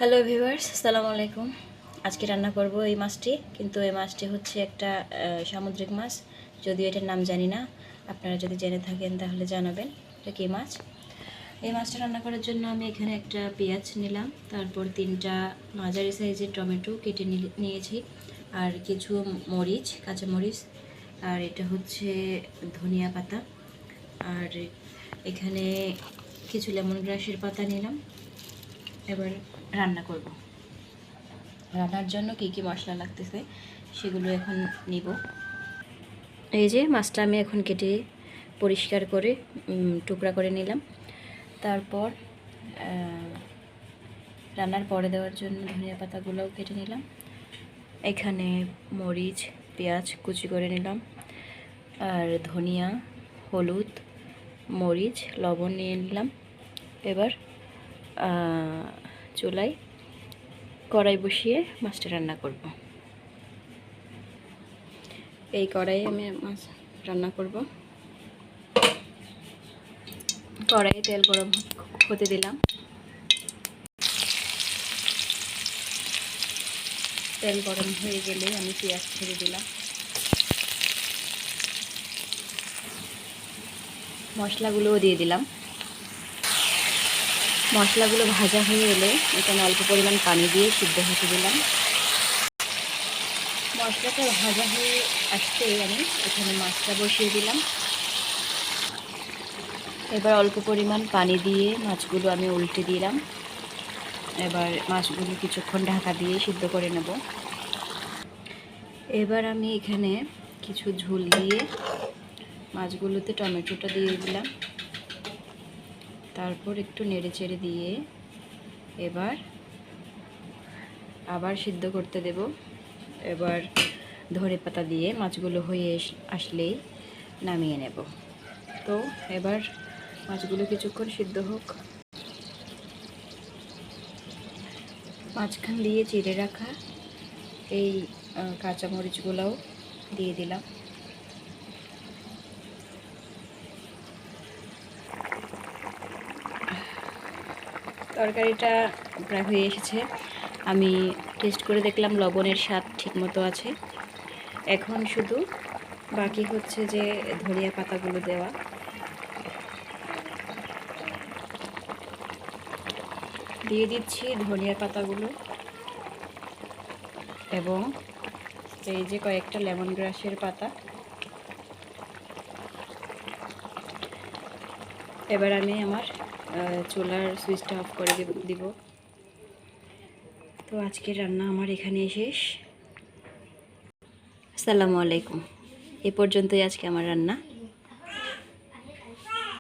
Hello viewers, আসসালামু আলাইকুম। আজকে রান্না করব এই মাছটি, কিন্তু এই মাছটি হচ্ছে একটা সামুদ্রিক মাছ। যদিও এটার নাম জানি না, আপনারা যদি জেনে থাকেন তাহলে জানাবেন এটা কী মাছ। এই মাছটা রান্না করার জন্য আমি এখানে একটা পেঁয়াজ নিলাম, তারপর 3টা মাঝারি সাইজের টমেটো কেটে নিয়েছি, আর কিছু মরিচ, কাঁচা মরিচ, আর এটা হচ্ছে ধনিয়া পাতা, আর এখানে কিছু লেমন গ্রাসের পাতা নিলাম। এবার রান্না করব। রান্নার জন্য কী কী মশলা লাগতেছে সেগুলো এখন নিব। এই যে মাছটা আমি এখন কেটে পরিষ্কার করে টুকরা করে নিলাম। তারপর রান্নার পরে দেওয়ার জন্য ধনিয়া পাতাগুলোও কেটে নিলাম। এখানে মরিচ, পেঁয়াজ কুচি করে নিলাম, আর ধনিয়া, হলুদ, মরিচ, লবণ নিয়ে নিলাম। এবার চুলায় কড়াই বসিয়ে মাছটা রান্না করব। এই কড়াইয়ে আমি মাছ রান্না করব। কড়াইয়ে তেল গরম হতে দিলাম। তেল গরম হয়ে গেলে আমি পেঁয়াজ ছেড়ে দিলাম। মশলাগুলোও দিয়ে দিলাম। মশলাগুলো ভাজা হয়ে এলে এখানে অল্প পরিমাণ পানি দিয়ে সিদ্ধ হতে দিলাম। মশলাটা ভাজা হয়ে আসতেই আমি এখানে মাছটা বসিয়ে দিলাম। এবার অল্প পরিমাণ পানি দিয়ে মাছগুলো আমি উল্টে দিলাম। এবার মাছগুলো কিছুক্ষণ ঢাকা দিয়ে সিদ্ধ করে নেব। এবার আমি এখানে কিছু ঝোল দিয়ে মাছগুলোতে টমেটোটা দিয়ে দিলাম। তারপর একটু নেড়ে চেড়ে দিয়ে এবার আবার সিদ্ধ করতে দেব। এবার ধনেপাতা দিয়ে মাছগুলো হয়ে আসলেই নামিয়ে নেব। তো এবার মাছগুলো কিছুক্ষণ সিদ্ধ হোক। মাঝখান দিয়ে চিড়ে রাখা এই কাঁচামরিচগুলোও দিয়ে দিলাম। তরকারিটা প্রায় হয়ে এসেছে। আমি টেস্ট করে দেখলাম লবণের স্বাদ ঠিকমতো আছে। এখন শুধু বাকি হচ্ছে যে ধনিয়া পাতাগুলো দেওয়া। দিয়ে দিচ্ছি ধনিয়া পাতাগুলো এবং এই যে কয়েকটা লেমন গ্রাসের পাতা। এবার আমি আমার চুলার সুইচটা অফ করে দিব। তো আজকের রান্না আমার এখানে শেষ। আসসালামু আলাইকুম। এ পর্যন্তই আজকে আমার রান্না।